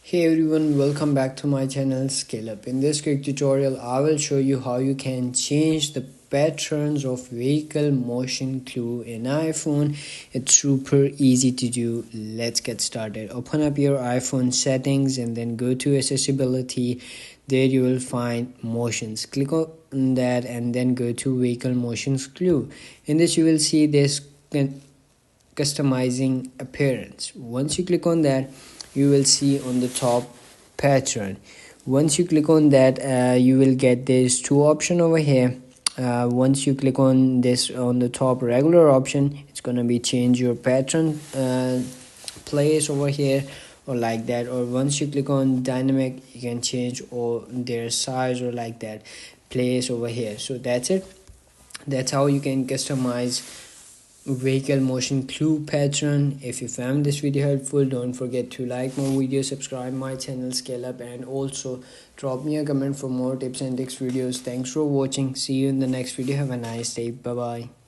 Hey everyone, welcome back to my channel Scale Up. In this quick tutorial, I will show you how you can change the patterns of vehicle motion clue in iPhone. It's super easy to do. Let's get started. Open up your iPhone settings and then go to accessibility. There you will find motions. Click on that and then go to vehicle motions clue. In this you will see this customizing appearance. Once you click on that, you will see on the top pattern. Once you click on that, you will get these two options over here. Once you click on this on the top regular option, it's gonna be change your pattern place over here or like that. Or once you click on dynamic, you can change all their size or like that place over here. So that's it. That's how you can customize vehicle motion clue pattern. If you found this video helpful, don't forget to like my video, subscribe my channel Scale Up, and also drop me a comment for more tips and tricks videos. Thanks for watching. See you in the next video. Have a nice day. Bye bye.